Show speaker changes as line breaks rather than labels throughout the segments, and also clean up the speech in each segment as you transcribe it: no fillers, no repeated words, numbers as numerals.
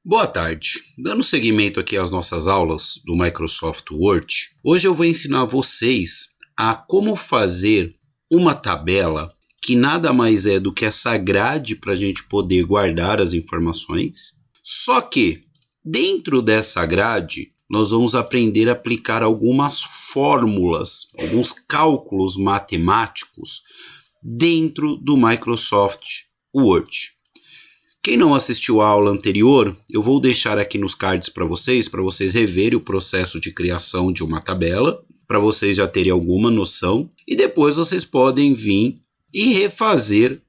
Boa tarde, dando seguimento aqui às nossas aulas do Microsoft Word, hoje eu vou ensinar vocês a como fazer uma tabela que nada mais é do que essa grade para a gente poder guardar as informações, só que dentro dessa grade nós vamos aprender a aplicar algumas fórmulas, alguns cálculos matemáticos dentro do Microsoft Word. Quem não assistiu à aula anterior, eu vou deixar aqui nos cards para vocês reverem o processo de criação de uma tabela, para vocês já terem alguma noção, e depois vocês podem vir e refazer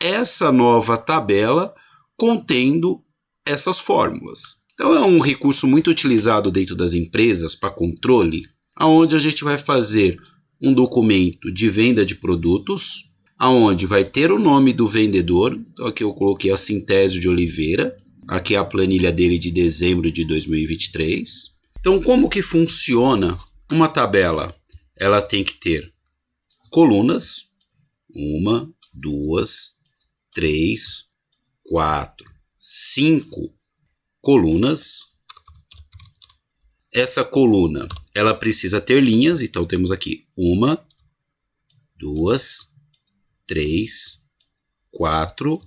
essa nova tabela contendo essas fórmulas. Então é um recurso muito utilizado dentro das empresas para controle, onde a gente vai fazer um documento de venda de produtos, aonde vai ter o nome do vendedor. Então aqui eu coloquei a Sintésio de Oliveira, aqui é a planilha dele de dezembro de 2023. Então como que funciona uma tabela? Ela tem que ter colunas, 1, 2, 3, 4, 5 colunas. Essa coluna, ela precisa ter linhas, então temos aqui 1, 2, 3, 4,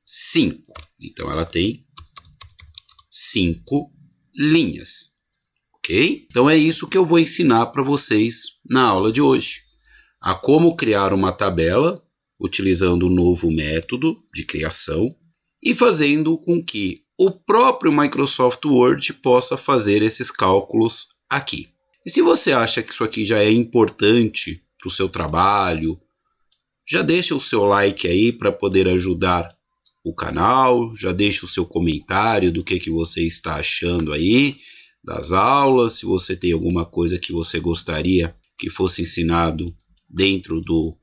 5. Então ela tem 5 linhas, ok? Então é isso que eu vou ensinar para vocês na aula de hoje. A como criar uma tabela utilizando o novo método de criação e fazendo com que o próprio Microsoft Word possa fazer esses cálculos aqui. E se você acha que isso aqui já é importante para o seu trabalho, já deixa o seu like aí para poder ajudar o canal, já deixa o seu comentário do que você está achando aí das aulas, se você tem alguma coisa que você gostaria que fosse ensinado dentro do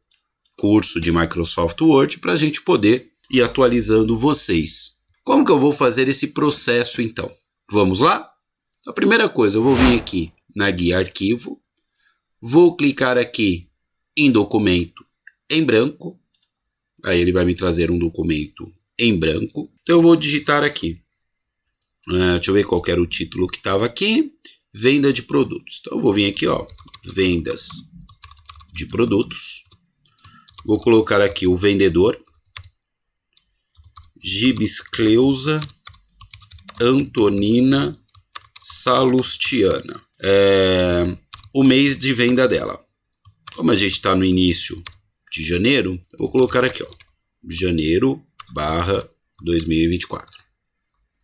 curso de Microsoft Word, para a gente poder ir atualizando vocês. Como que eu vou fazer esse processo então? Vamos lá? A primeira coisa, eu vou vir aqui na guia arquivo, vou clicar aqui em documento em branco, aí ele vai me trazer um documento em branco. Então eu vou digitar aqui, deixa eu ver qual era o título que estava aqui, venda de produtos. Então eu vou vir aqui, ó, vendas de produtos, vou colocar aqui o vendedor, Gibscleusa Antonina Salustiana, o mês de venda dela. Como a gente está no início de janeiro, eu vou colocar aqui, ó, janeiro/2024.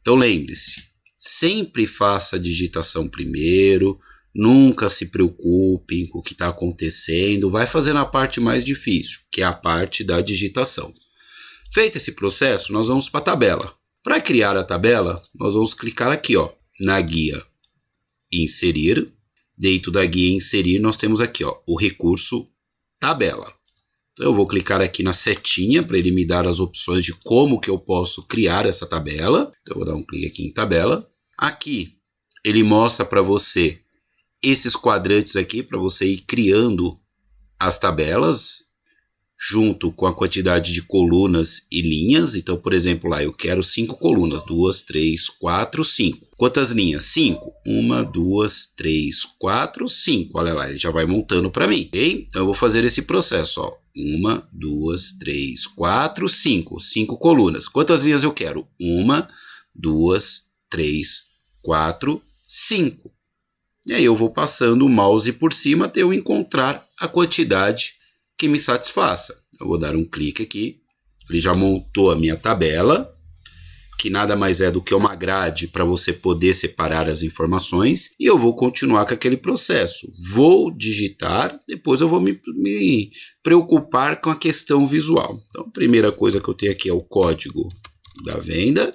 Então lembre-se, sempre faça a digitação primeiro, nunca se preocupem com o que está acontecendo, vai fazendo a parte mais difícil, que é a parte da digitação. Feito esse processo, nós vamos para a tabela. Para criar a tabela, nós vamos clicar aqui, ó, na guia Inserir. Dentro da guia Inserir, nós temos aqui, ó, o recurso Tabela. Então eu vou clicar aqui na setinha para ele me dar as opções de como que eu posso criar essa tabela. Então eu vou dar um clique aqui em Tabela. Aqui ele mostra para você esses quadrantes aqui para você ir criando as tabelas junto com a quantidade de colunas e linhas. Então, por exemplo, lá eu quero 5 colunas, 2, 3, 4, 5. Quantas linhas? 5. 1, 2, 3, 4, 5. Olha lá, ele já vai montando para mim, ok? Então eu vou fazer esse processo, ó. 1, 2, 3, 4, 5. 5 colunas. Quantas linhas eu quero? 1, 2, 3, 4, 5. E aí eu vou passando o mouse por cima até eu encontrar a quantidade que me satisfaça. Eu vou dar um clique aqui, ele já montou a minha tabela, que nada mais é do que uma grade para você poder separar as informações, e eu vou continuar com aquele processo. Vou digitar, depois eu vou me preocupar com a questão visual. Então, a primeira coisa que eu tenho aqui é o código da venda,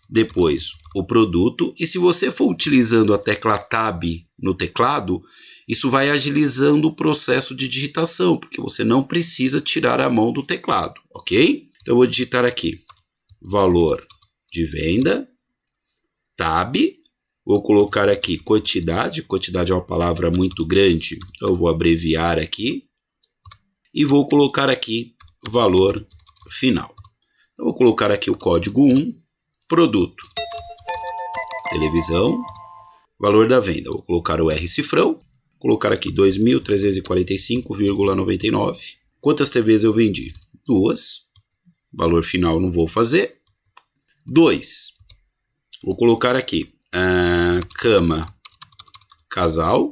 depois o produto, e se você for utilizando a tecla Tab no teclado, isso vai agilizando o processo de digitação, porque você não precisa tirar a mão do teclado, ok? Então eu vou digitar aqui, valor de venda, Tab, vou colocar aqui quantidade é uma palavra muito grande, então eu vou abreviar aqui, e vou colocar aqui valor final. Então, vou colocar aqui o código 1, produto, televisão, valor da venda. Vou colocar o R cifrão, colocar aqui 2.345,99. Quantas TVs eu vendi? 2. Valor final não vou fazer. 2. Vou colocar aqui cama casal.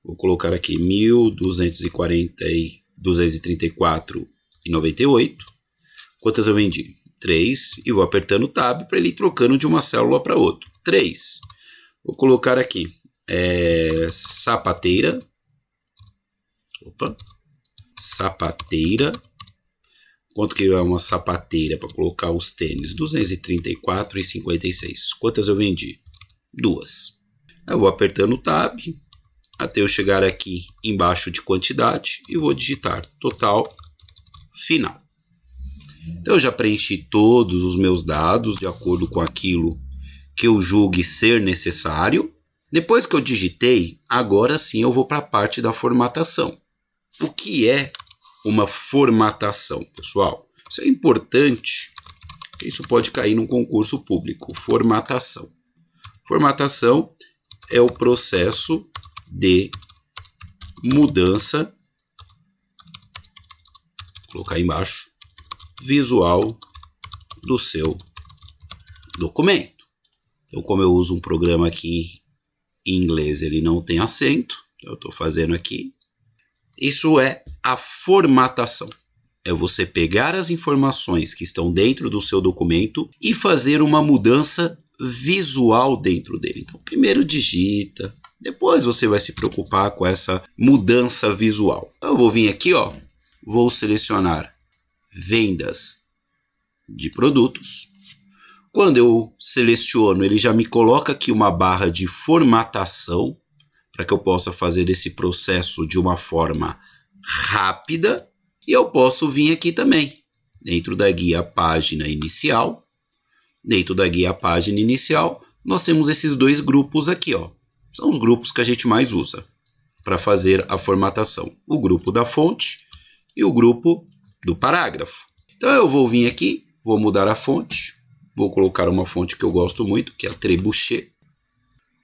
Vou colocar aqui 1.234,98. Quantas eu vendi? 3. E vou apertando o Tab para ele ir trocando de uma célula para outra. 3. Vou colocar aqui sapateira. Sapateira. Quanto que é uma sapateira para colocar os tênis? 234,56. Quantas eu vendi? 2. Eu vou apertando o Tab até eu chegar aqui embaixo de quantidade e vou digitar total final. Então eu já preenchi todos os meus dados de acordo com aquilo que eu julgue ser necessário. Depois que eu digitei, agora sim eu vou para a parte da formatação. O que é uma formatação, pessoal? Isso é importante, porque isso pode cair num concurso público. Formatação. Formatação é o processo de mudança, vou colocar aí embaixo, visual do seu documento. Então, como eu uso um programa aqui em inglês, ele não tem acento, eu estou fazendo aqui. Isso é a formatação. É você pegar as informações que estão dentro do seu documento e fazer uma mudança visual dentro dele. Então, primeiro digita, depois você vai se preocupar com essa mudança visual. Então, eu vou vir aqui, vou selecionar vendas de produtos. Quando eu seleciono, ele já me coloca aqui uma barra de formatação para que eu possa fazer esse processo de uma forma rápida. E eu posso vir aqui também, dentro da guia página inicial. Dentro da guia página inicial, nós temos esses dois grupos aqui, São os grupos que a gente mais usa para fazer a formatação. O grupo da fonte e o grupo do parágrafo. Então eu vou vir aqui, vou mudar a fonte. Vou colocar uma fonte que eu gosto muito, que é a Trebuchet.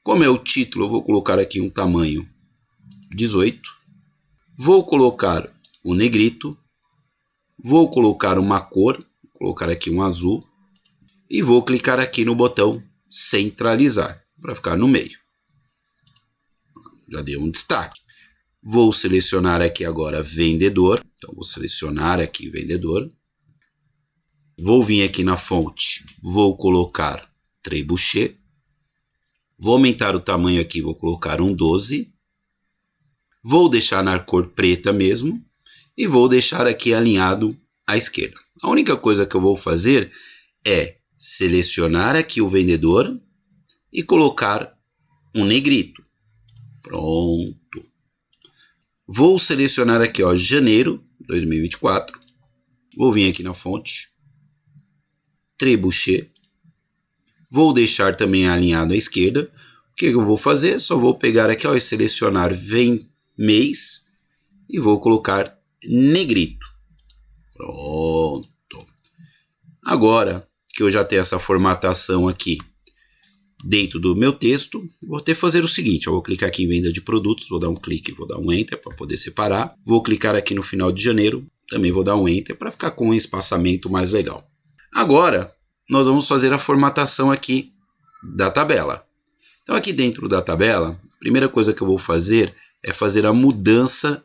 Como é o título, eu vou colocar aqui um tamanho 18. Vou colocar o negrito. Vou colocar uma cor, vou colocar aqui um azul. E vou clicar aqui no botão centralizar, para ficar no meio. Já deu um destaque. Vou selecionar aqui agora vendedor. Então, vou selecionar aqui vendedor. Vou vir aqui na fonte. Vou colocar Trebuchet. Vou aumentar o tamanho aqui. Vou colocar um 12. Vou deixar na cor preta mesmo. E vou deixar aqui alinhado à esquerda. A única coisa que eu vou fazer é selecionar aqui o vendedor e colocar um negrito. Pronto. Vou selecionar aqui, janeiro 2024. Vou vir aqui na fonte. Trebuchet. Vou deixar também alinhado à esquerda. O que eu vou fazer? Só vou pegar aqui, e selecionar mês e vou colocar negrito. Pronto. Agora que eu já tenho essa formatação aqui dentro do meu texto, vou ter que fazer o seguinte, eu vou clicar aqui em venda de produtos, vou dar um clique, vou dar um enter para poder separar, vou clicar aqui no final de janeiro, também vou dar um enter para ficar com um espaçamento mais legal. Agora, nós vamos fazer a formatação aqui da tabela. Então aqui dentro da tabela, a primeira coisa que eu vou fazer é fazer a mudança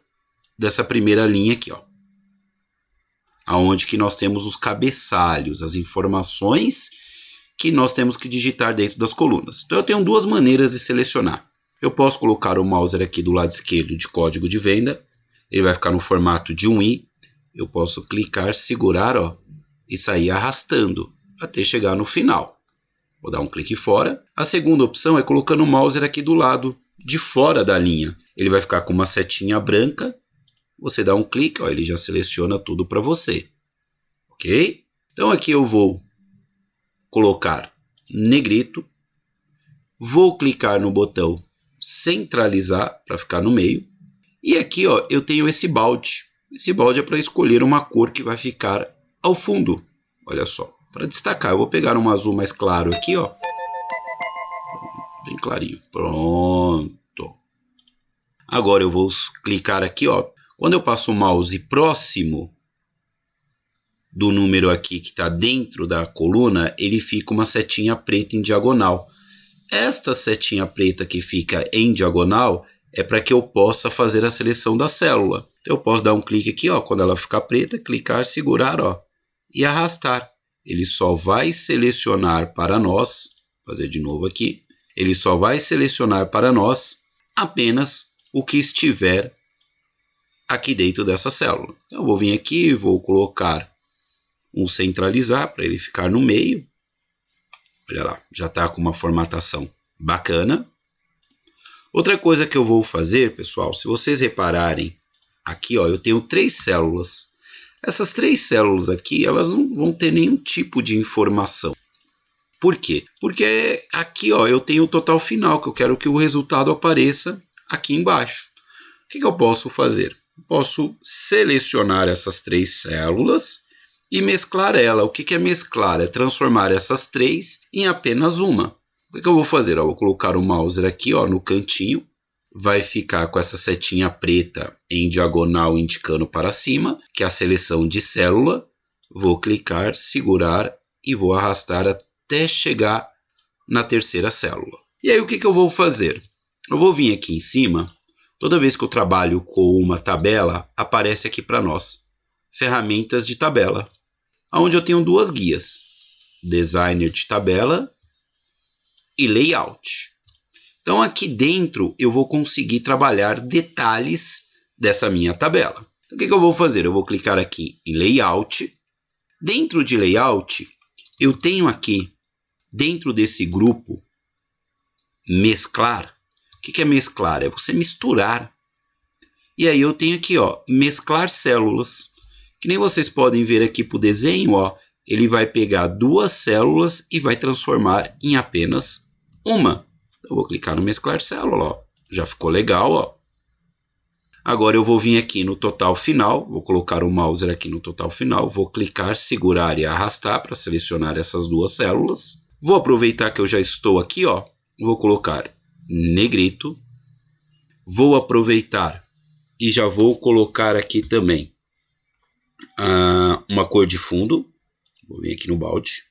dessa primeira linha aqui, aonde que nós temos os cabeçalhos, as informações que nós temos que digitar dentro das colunas. Então eu tenho duas maneiras de selecionar. Eu posso colocar o mouse aqui do lado esquerdo de código de venda, ele vai ficar no formato de um i. Eu posso clicar, segurar, e sair arrastando até chegar no final. Vou dar um clique fora. A segunda opção é colocando o mouse aqui do lado de fora da linha. Ele vai ficar com uma setinha branca. Você dá um clique, ele já seleciona tudo para você. Ok? Então aqui eu vou colocar negrito. Vou clicar no botão centralizar para ficar no meio. E aqui eu tenho esse balde. Esse balde é para escolher uma cor que vai ficar ao fundo. Olha só. para destacar. Eu vou pegar um azul mais claro aqui, ó. Bem clarinho. Pronto. Agora eu vou clicar aqui, ó. Quando eu passo o mouse próximo do número aqui que está dentro da coluna, ele fica uma setinha preta em diagonal. Esta setinha preta que fica em diagonal é para que eu possa fazer a seleção da célula. Então eu posso dar um clique aqui, ó, quando ela ficar preta, clicar, segurar, ó, e arrastar. Ele só vai selecionar para nós, vou fazer de novo aqui, ele só vai selecionar para nós apenas o que estiver aqui dentro dessa célula. Então eu vou vir aqui, vou colocar um centralizar para ele ficar no meio. Olha lá, já está com uma formatação bacana. Outra coisa que eu vou fazer, pessoal, se vocês repararem, aqui ó, eu tenho 3 células. Essas 3 células aqui, elas não vão ter nenhum tipo de informação. Por quê? Porque aqui ó, eu tenho o total final, que eu quero que o resultado apareça aqui embaixo. O que eu posso fazer? Posso selecionar essas 3 células e mesclar ela. O que é mesclar? É transformar essas 3 em apenas uma. O que eu vou fazer? Eu vou colocar o mouse aqui ó, no cantinho. Vai ficar com essa setinha preta em diagonal indicando para cima, que é a seleção de célula. Vou clicar, segurar e vou arrastar até chegar na terceira célula. E aí o que eu vou fazer? Eu vou vir aqui em cima. Toda vez que eu trabalho com uma tabela, aparece aqui para nós ferramentas de tabela, onde eu tenho 2 guias, designer de tabela e layout. Então aqui dentro eu vou conseguir trabalhar detalhes dessa minha tabela. Então, o que eu vou fazer? Eu vou clicar aqui em layout. Dentro de layout eu tenho aqui, dentro desse grupo, mesclar. O que é mesclar? É você misturar. E aí eu tenho aqui, ó, mesclar células. Que nem vocês podem ver aqui para o desenho, ó, ele vai pegar 2 células e vai transformar em apenas uma. Então, eu vou clicar no mesclar célula, ó. Já ficou legal, ó. Agora eu vou vir aqui no total final, vou colocar o mouse aqui no total final, vou clicar, segurar e arrastar para selecionar essas 2 células. Vou aproveitar que eu já estou aqui, ó, vou colocar negrito. Vou aproveitar e já vou colocar aqui também uma cor de fundo. Vou vir aqui no balde.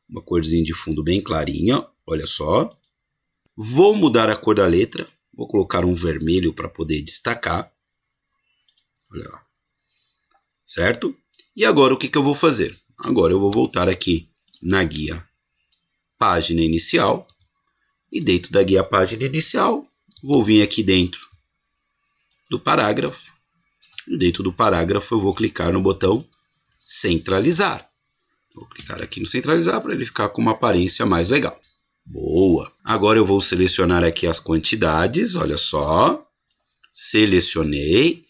Uma corzinha de fundo bem clarinha. Olha só. Vou mudar a cor da letra. Vou colocar um vermelho para poder destacar. Olha lá. Certo? E agora o que eu vou fazer? Agora eu vou voltar aqui na guia página inicial. E dentro da guia página inicial, vou vir aqui dentro do parágrafo. E dentro do parágrafo eu vou clicar no botão centralizar. Vou clicar aqui no centralizar para ele ficar com uma aparência mais legal. Boa! Agora eu vou selecionar aqui as quantidades, olha só. Selecionei.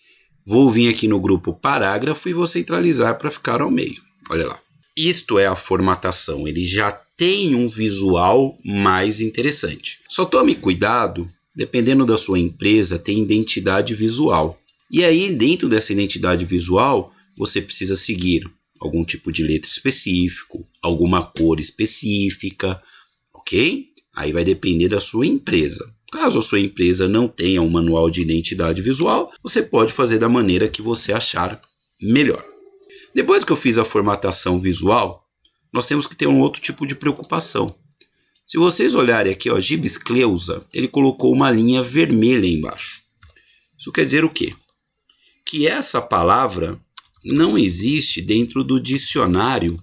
Vou vir aqui no grupo parágrafo e vou centralizar para ficar ao meio. Olha lá. Isto é a formatação, ele já tem um visual mais interessante. Só tome cuidado, dependendo da sua empresa, tem identidade visual. E aí, dentro dessa identidade visual, você precisa seguir algum tipo de letra específico, alguma cor específica, ok? Aí vai depender da sua empresa. Caso a sua empresa não tenha um manual de identidade visual, você pode fazer da maneira que você achar melhor. Depois que eu fiz a formatação visual, nós temos que ter um outro tipo de preocupação. Se vocês olharem aqui, ó, Gibbs Cleusa, ele colocou uma linha vermelha embaixo. Isso quer dizer o quê? Que essa palavra não existe dentro do dicionário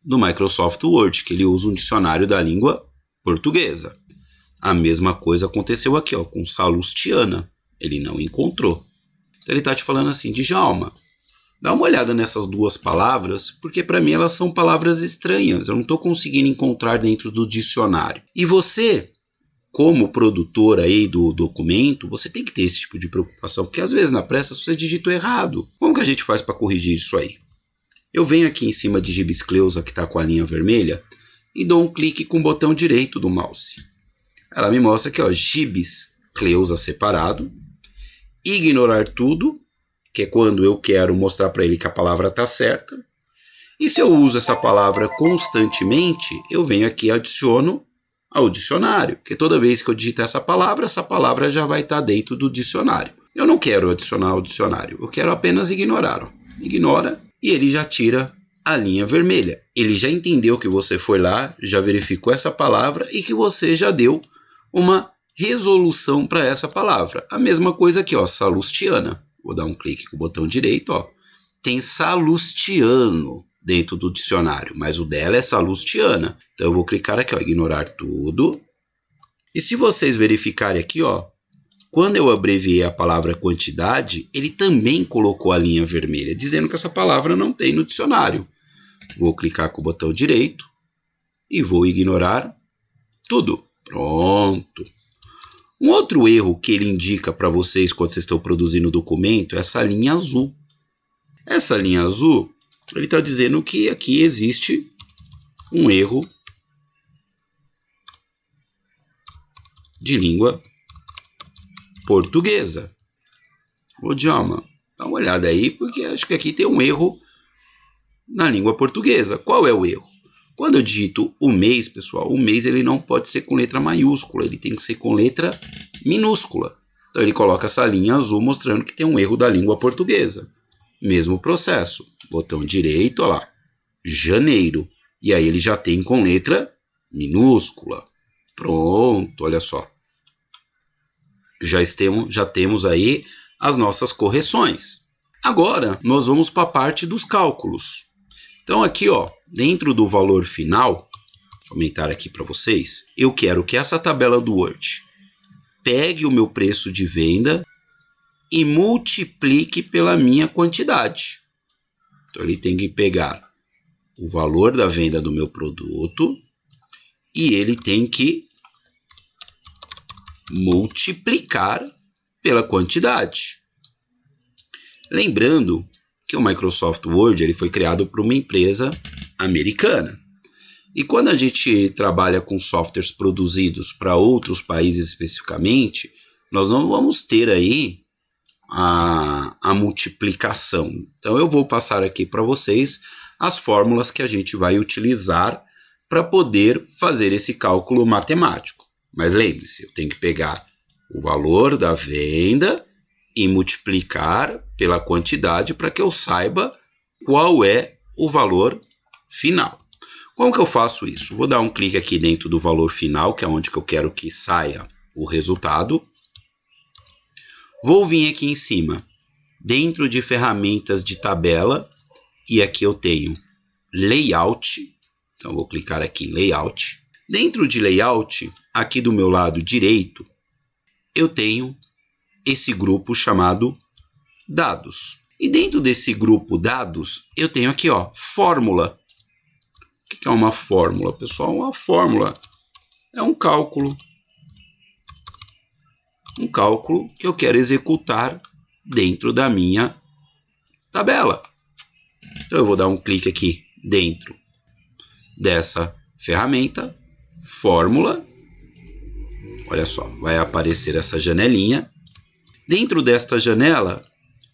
do Microsoft Word, que ele usa um dicionário da língua portuguesa. A mesma coisa aconteceu aqui, ó, com Salustiana. Ele não encontrou. Então ele está te falando assim, Djalma, dá uma olhada nessas 2 palavras, porque para mim elas são palavras estranhas. Eu não estou conseguindo encontrar dentro do dicionário. E você, como produtor aí do documento, você tem que ter esse tipo de preocupação, porque às vezes na pressa você digitou errado. Como que a gente faz para corrigir isso aí? Eu venho aqui em cima de Gibbs Cleusa, que está com a linha vermelha, e dou um clique com o botão direito do mouse. Ela me mostra aqui, ó, Gibbs Cleusa separado, ignorar tudo que é quando eu quero mostrar para ele que a palavra está certa. E se eu uso essa palavra constantemente, eu venho aqui e adiciono ao dicionário, porque toda vez que eu digitar essa palavra já vai estar dentro do dicionário. Eu não quero adicionar ao dicionário, eu quero apenas ignorar. Ó. Ignora e ele já tira a linha vermelha. Ele já entendeu que você foi lá, já verificou essa palavra e que você já deu uma resolução para essa palavra. A mesma coisa aqui, ó, salustiana. Vou dar um clique com o botão direito, ó. Tem salustiano dentro do dicionário, mas o dela é salustiana. Então eu vou clicar aqui, ó, ignorar tudo. E se vocês verificarem aqui, ó, quando eu abreviei a palavra quantidade, ele também colocou a linha vermelha, dizendo que essa palavra não tem no dicionário. Vou clicar com o botão direito e vou ignorar tudo. Pronto. Um outro erro que ele indica para vocês quando vocês estão produzindo o documento é essa linha azul. Essa linha azul, ele está dizendo que aqui existe um erro de língua portuguesa. Ô, Djalma, dá uma olhada aí, porque acho que aqui tem um erro na língua portuguesa. Qual é o erro? Quando eu digito o mês, pessoal, o mês ele não pode ser com letra maiúscula, ele tem que ser com letra minúscula. Então ele coloca essa linha azul mostrando que tem um erro da língua portuguesa. Mesmo processo. Botão direito, olha lá, janeiro. E aí ele já tem com letra minúscula. Pronto, olha só. Já temos aí as nossas correções. Agora, nós vamos para a parte dos cálculos. Então aqui, ó, dentro do valor final, vou aumentar aqui para vocês, eu quero que essa tabela do Word pegue o meu preço de venda e multiplique pela minha quantidade. Então ele tem que pegar o valor da venda do meu produto e ele tem que multiplicar pela quantidade. Lembrando que o Microsoft Word ele foi criado por uma empresa americana. E quando a gente trabalha com softwares produzidos para outros países especificamente, nós não vamos ter aí a multiplicação. Então eu vou passar aqui para vocês as fórmulas que a gente vai utilizar para poder fazer esse cálculo matemático. Mas lembre-se, eu tenho que pegar o valor da venda e multiplicar pela quantidade para que eu saiba qual é o valor final. Como que eu faço isso? Vou dar um clique aqui dentro do valor final, que é onde que eu quero que saia o resultado. Vou vir aqui em cima, dentro de ferramentas de tabela, e aqui eu tenho layout. Então vou clicar aqui em layout. Dentro de layout, aqui do meu lado direito, eu tenho esse grupo chamado dados. E dentro desse grupo dados, eu tenho aqui, ó, fórmula. O que é uma fórmula, pessoal? Uma fórmula é um cálculo. Um cálculo que eu quero executar dentro da minha tabela. Então eu vou dar um clique aqui dentro dessa ferramenta, fórmula. Olha só, vai aparecer essa janelinha. Dentro desta janela,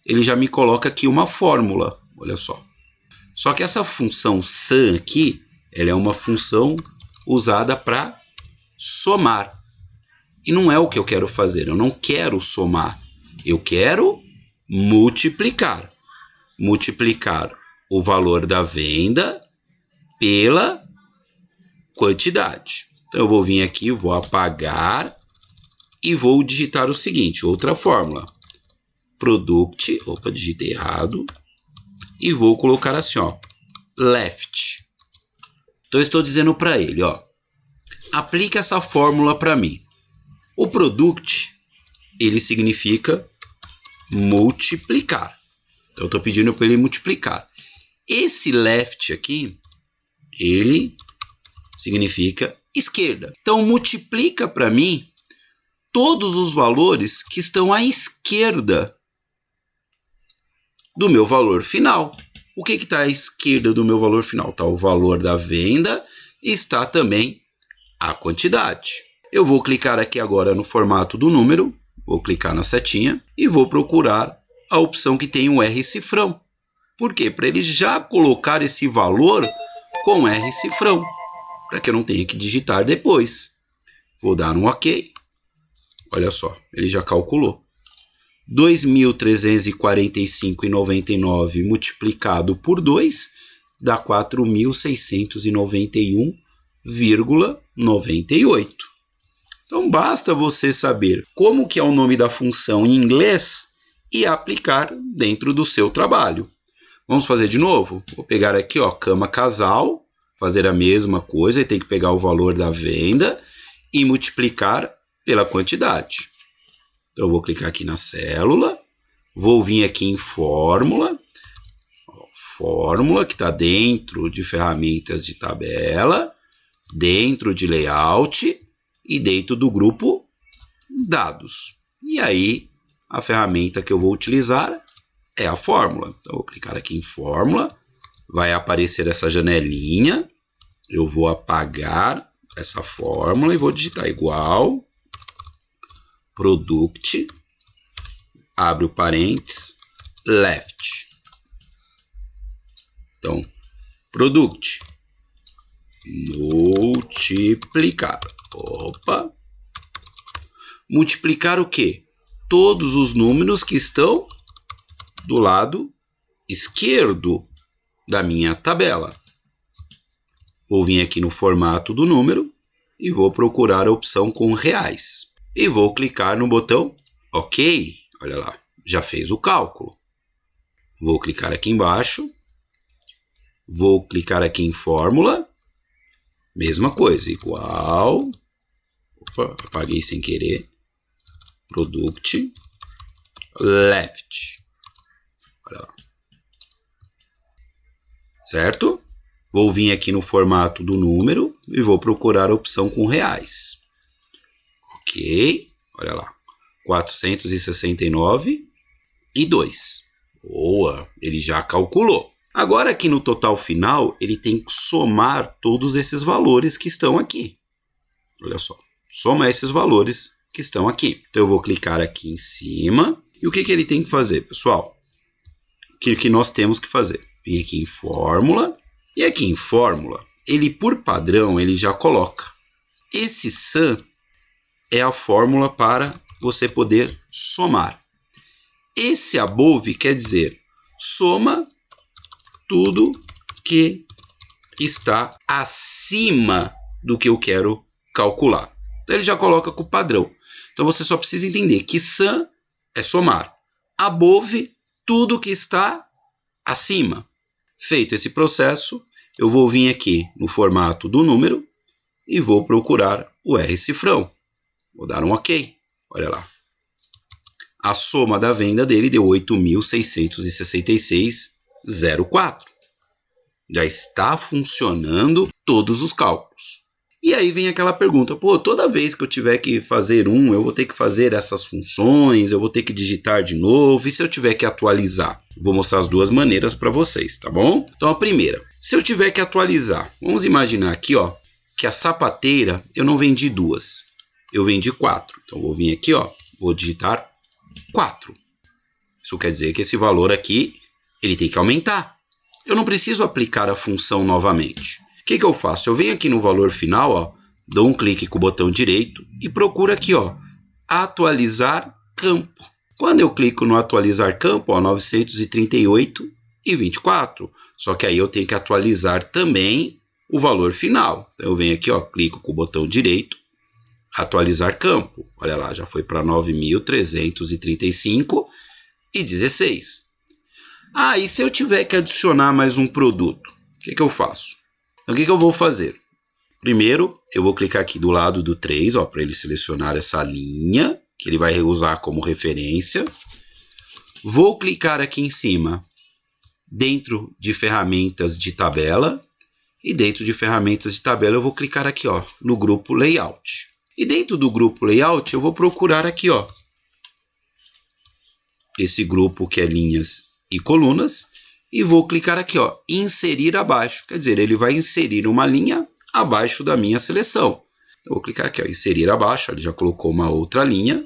ele já me coloca aqui uma fórmula, olha só. Só que essa função sum aqui, ela é uma função usada para somar. E não é o que eu quero fazer, eu não quero somar, eu quero multiplicar. Multiplicar o valor da venda pela quantidade. Então eu vou vir aqui, vou apagar e vou digitar o seguinte, outra fórmula. Product, digitei errado. E vou colocar assim, ó, left. Então eu estou dizendo para ele, ó, aplica essa fórmula para mim. O product, ele significa multiplicar. Então eu estou pedindo para ele multiplicar. Esse left aqui, ele significa esquerda. Então multiplica para mim todos os valores que estão à esquerda do meu valor final. O que está à esquerda do meu valor final? Está o valor da venda e está também a quantidade. Eu vou clicar aqui agora no formato do número, vou clicar na setinha e vou procurar a opção que tem o R cifrão. Por quê? Para ele já colocar esse valor com R cifrão, para que eu não tenha que digitar depois. Vou dar um OK. Olha só, ele já calculou. 2.345,99 multiplicado por 2 dá 4.691,98. Então basta você saber como que é o nome da função em inglês e aplicar dentro do seu trabalho. Vamos fazer de novo? Vou pegar aqui, ó, cama casal, fazer a mesma coisa, e tem que pegar o valor da venda e multiplicar pela quantidade. Então eu vou clicar aqui na célula, vou vir aqui em fórmula, fórmula que está dentro de ferramentas de tabela, dentro de layout e dentro do grupo dados. E aí a ferramenta que eu vou utilizar é a fórmula. Então eu vou clicar aqui em fórmula, vai aparecer essa janelinha, eu vou apagar essa fórmula e vou digitar igual product, abre o parênteses, left. Então, product, multiplicar. Opa! Multiplicar o quê? Todos os números que estão do lado esquerdo da minha tabela. Vou vir aqui no formato do número e vou procurar a opção com reais. E vou clicar no botão OK. Olha lá, já fez o cálculo. Vou clicar aqui embaixo. Vou clicar aqui em fórmula. Mesma coisa, igual. Opa, apaguei sem querer. Product. Left. Olha lá. Certo? Vou vir aqui no formato do número e vou procurar a opção com reais. OK. Olha lá. 469,02. Boa, ele já calculou. Agora aqui no total final, ele tem que somar todos esses valores que estão aqui. Olha só, soma esses valores que estão aqui. Então eu vou clicar aqui em cima. E o que ele tem que fazer, pessoal? O que nós temos que fazer? Vim aqui em fórmula. E aqui em fórmula, ele por padrão, ele já coloca. Esse sum é a fórmula para você poder somar. Esse above quer dizer soma tudo que está acima do que eu quero calcular. Então ele já coloca com o padrão. Então você só precisa entender que sum é somar. Above, tudo que está acima. Feito esse processo, eu vou vir aqui no formato do número e vou procurar o R cifrão. Vou dar um OK. Olha lá. A soma da venda dele deu 8.666,04. Já está funcionando todos os cálculos. E aí vem aquela pergunta, pô, toda vez que eu tiver que fazer eu vou ter que fazer essas funções, eu vou ter que digitar de novo, e se eu tiver que atualizar? Vou mostrar as duas maneiras para vocês, tá bom? Então a primeira, se eu tiver que atualizar, vamos imaginar aqui, ó, que a sapateira eu não vendi 2, eu vendi 4. Então vou vir aqui, ó, vou digitar 4. Isso quer dizer que esse valor aqui, ele tem que aumentar. Eu não preciso aplicar a função novamente. O que eu faço? Eu venho aqui no valor final, ó, dou um clique com o botão direito e procuro aqui, ó, atualizar campo. Quando eu clico no atualizar campo, ó, 938,24. Só que aí eu tenho que atualizar também o valor final. Então eu venho aqui, ó, clico com o botão direito, atualizar campo. Olha lá, já foi para 9.335,16. Ah, e se eu tiver que adicionar mais um produto? O que eu faço? Então, o que eu vou fazer? Primeiro, eu vou clicar aqui do lado do 3, para ele selecionar essa linha, que ele vai usar como referência. Vou clicar aqui em cima, dentro de ferramentas de tabela. E dentro de ferramentas de tabela, eu vou clicar aqui, ó, no grupo Layout. E dentro do grupo Layout, eu vou procurar aqui, ó, esse grupo que é linhas e colunas. E vou clicar aqui, ó, inserir abaixo. Quer dizer, ele vai inserir uma linha abaixo da minha seleção. Eu vou clicar aqui, ó, inserir abaixo. Ele já colocou uma outra linha.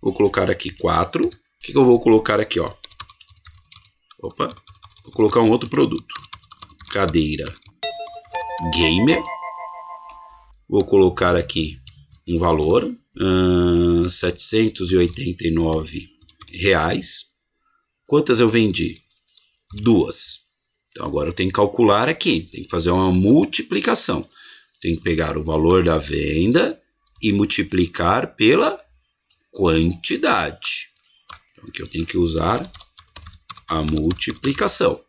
Vou colocar aqui 4. O que eu vou colocar aqui, ó? Opa, vou colocar um outro produto. Cadeira gamer. Vou colocar aqui um valor, R$ 789. Quantas eu vendi? 2. Então agora eu tenho que calcular aqui, tem que fazer uma multiplicação. Tem que pegar o valor da venda e multiplicar pela quantidade. Então aqui eu tenho que usar a multiplicação.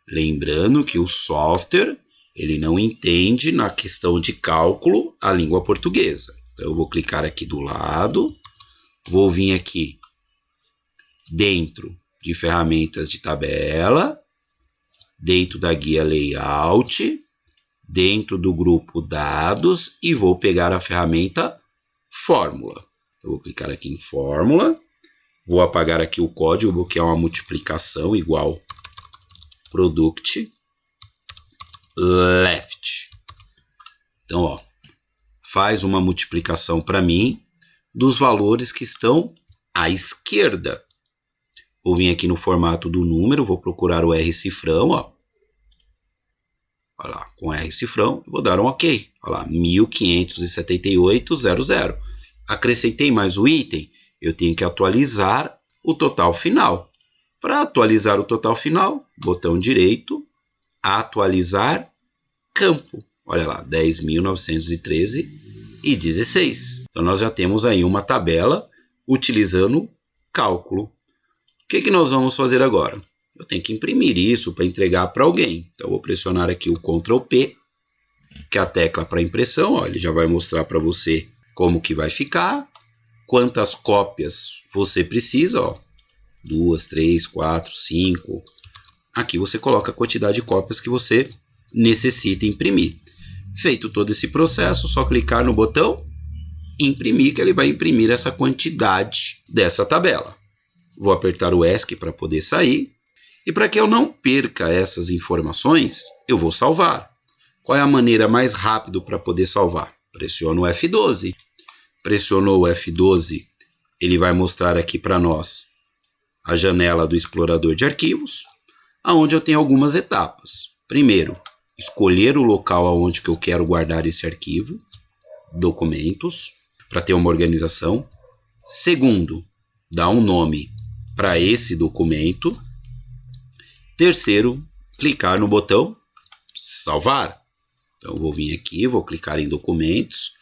Lembrando que o software, ele não entende na questão de cálculo a língua portuguesa. Então eu vou clicar aqui do lado, vou vir aqui dentro de ferramentas de tabela, dentro da guia layout, dentro do grupo dados e vou pegar a ferramenta fórmula. Eu vou clicar aqui em fórmula, vou apagar aqui o código, que é uma multiplicação igual product left. Então, ó, faz uma multiplicação para mim dos valores que estão à esquerda. Vou vir aqui no formato do número, vou procurar o R cifrão, ó. Olha lá, com R cifrão, vou dar um OK. Olha lá, 1578,00. Acrescentei mais o item, eu tenho que atualizar o total final. Para atualizar o total final, botão direito, atualizar campo. Olha lá, 10.913,16. Então nós já temos aí uma tabela utilizando cálculo. O que nós vamos fazer agora? Eu tenho que imprimir isso para entregar para alguém. Então eu vou pressionar aqui o Ctrl P, que é a tecla para impressão. Ó, ele já vai mostrar para você como que vai ficar, quantas cópias você precisa, ó. 2, 3, 4, 5. Aqui você coloca a quantidade de cópias que você necessita imprimir. Feito todo esse processo, só clicar no botão imprimir, que ele vai imprimir essa quantidade dessa tabela. Vou apertar o ESC para poder sair. E para que eu não perca essas informações, eu vou salvar. Qual é a maneira mais rápida para poder salvar? Pressiono o F12. Pressionou o F12, ele vai mostrar aqui para nós a janela do explorador de arquivos, onde eu tenho algumas etapas. Primeiro, escolher o local onde que eu quero guardar esse arquivo, documentos, para ter uma organização. Segundo, dar um nome para esse documento. Terceiro, clicar no botão salvar. Então, eu vou vir aqui, vou clicar em documentos,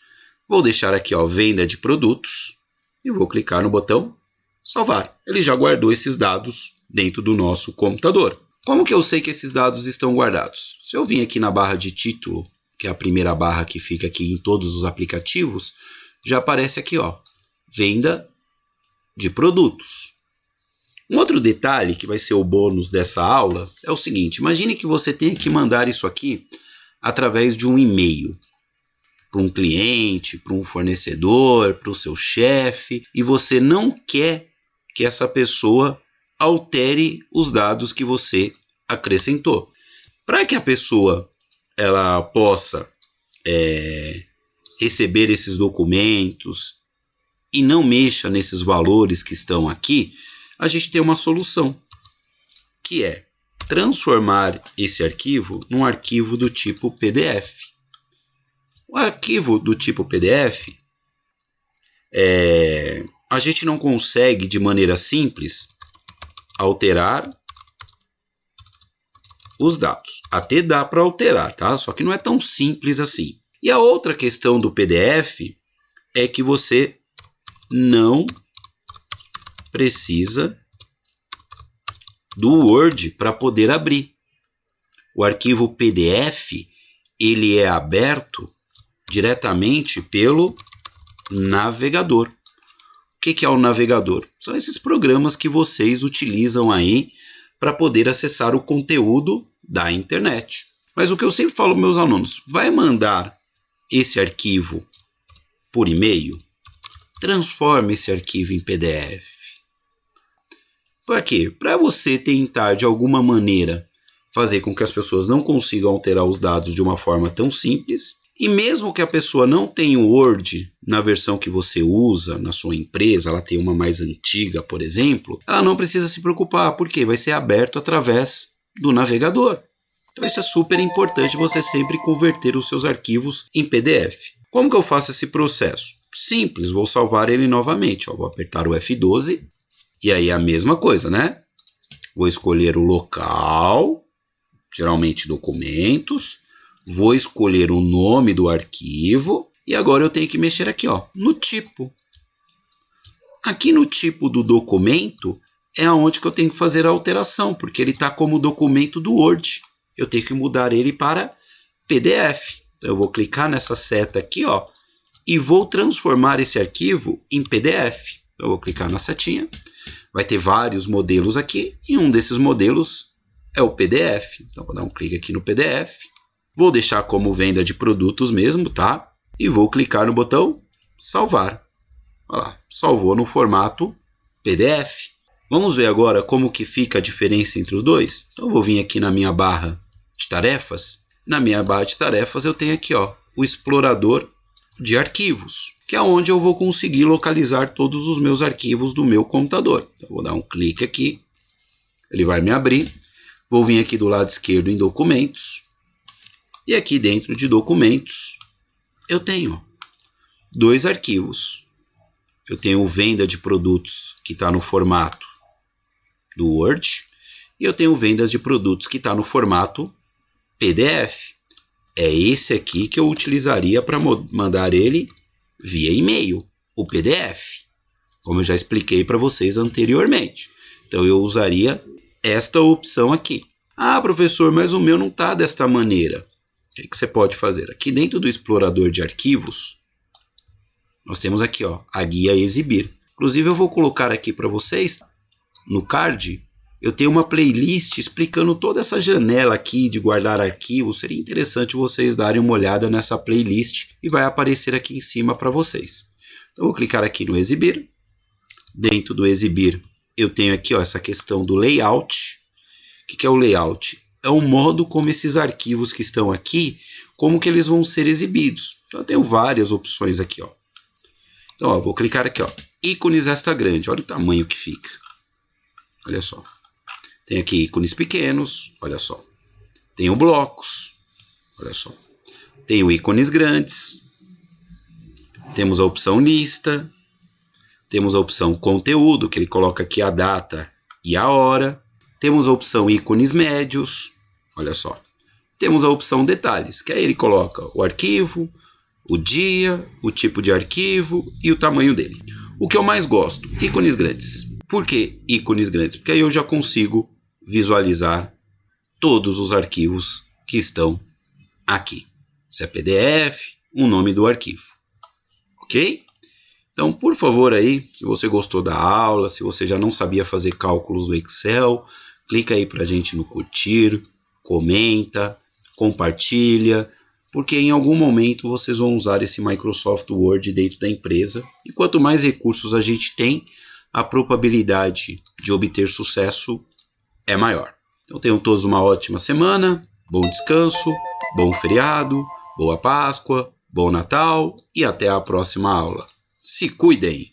vou deixar aqui, ó, venda de produtos e vou clicar no botão salvar. Ele já guardou esses dados dentro do nosso computador. Como que eu sei que esses dados estão guardados? Se eu vim aqui na barra de título, que é a primeira barra que fica aqui em todos os aplicativos, já aparece aqui, ó, venda de produtos. Um outro detalhe que vai ser o bônus dessa aula é o seguinte: imagine que você tenha que mandar isso aqui através de um e-mail para um cliente, para um fornecedor, para o seu chefe, e você não quer que essa pessoa altere os dados que você acrescentou. Para que a pessoa ela possa receber esses documentos e não mexa nesses valores que estão aqui, a gente tem uma solução, que é transformar esse arquivo num arquivo do tipo PDF. O arquivo do tipo PDF, a gente não consegue de maneira simples alterar os dados. Até dá para alterar, tá? Só que não é tão simples assim. E a outra questão do PDF é que você não precisa do Word para poder abrir. O arquivo PDF, ele é aberto diretamente pelo navegador. O que é o navegador? São esses programas que vocês utilizam aí para poder acessar o conteúdo da internet. Mas o que eu sempre falo para meus alunos, vai mandar esse arquivo por e-mail? Transforme esse arquivo em PDF. Para quê? Para você tentar, de alguma maneira, fazer com que as pessoas não consigam alterar os dados de uma forma tão simples E mesmo que a pessoa não tenha o Word na versão que você usa na sua empresa, ela tem uma mais antiga, por exemplo, ela não precisa se preocupar, porque vai ser aberto através do navegador. Então isso é super importante, você sempre converter os seus arquivos em PDF. Como que eu faço esse processo? Simples, vou salvar ele novamente. Vou apertar o F12 e aí a mesma coisa, né? Vou escolher o local, geralmente documentos, vou escolher o nome do arquivo e agora eu tenho que mexer aqui, ó, no tipo. Aqui no tipo do documento é onde que eu tenho que fazer a alteração, porque ele está como documento do Word. Eu tenho que mudar ele para PDF. Então eu vou clicar nessa seta aqui, ó, e vou transformar esse arquivo em PDF. Eu vou clicar na setinha, vai ter vários modelos aqui, e um desses modelos é o PDF. Então vou dar um clique aqui no PDF, vou deixar como venda de produtos mesmo, tá? E vou clicar no botão salvar. Olha lá, salvou no formato PDF. Vamos ver agora como que fica a diferença entre os dois? Então eu vou vir aqui na minha barra de tarefas. Na minha barra de tarefas eu tenho aqui, ó, o explorador de arquivos, que é onde eu vou conseguir localizar todos os meus arquivos do meu computador. Eu vou dar um clique aqui, ele vai me abrir. Vou vir aqui do lado esquerdo em documentos. E aqui dentro de documentos eu tenho dois arquivos. Eu tenho venda de produtos que está no formato do Word e eu tenho vendas de produtos que está no formato PDF. É esse aqui que eu utilizaria para mandar ele via e-mail, o PDF, como eu já expliquei para vocês anteriormente. Então eu usaria esta opção aqui. Ah, professor, mas o meu não está desta maneira. O que você pode fazer? Aqui dentro do explorador de arquivos, nós temos aqui, ó, a guia exibir. Inclusive eu vou colocar aqui para vocês, no card, eu tenho uma playlist explicando toda essa janela aqui de guardar arquivos. Seria interessante vocês darem uma olhada nessa playlist e vai aparecer aqui em cima para vocês. Então eu vou clicar aqui no exibir. Dentro do exibir eu tenho aqui, ó, essa questão do layout. O que é o layout? É o modo como esses arquivos que estão aqui, como que eles vão ser exibidos. Então eu tenho várias opções aqui, ó. Então, ó, vou clicar aqui, ó, ícones esta grande. Olha o tamanho que fica. Olha só. Tem aqui ícones pequenos, olha só. Tenho blocos, olha só. Tenho ícones grandes. Temos a opção lista. Temos a opção conteúdo, que ele coloca aqui a data e a hora. Temos a opção ícones médios, olha só. Temos a opção detalhes, que aí ele coloca o arquivo, o dia, o tipo de arquivo e o tamanho dele. O que eu mais gosto, ícones grandes. Por que ícones grandes? Porque aí eu já consigo visualizar todos os arquivos que estão aqui. Se é PDF, o nome do arquivo. Ok? Então, por favor aí, se você gostou da aula, se você já não sabia fazer cálculos do Excel, clica aí pra gente no curtir, comenta, compartilha, porque em algum momento vocês vão usar esse Microsoft Word dentro da empresa. E quanto mais recursos a gente tem, a probabilidade de obter sucesso é maior. Então tenham todos uma ótima semana, bom descanso, bom feriado, boa Páscoa, bom Natal e até a próxima aula. Se cuidem!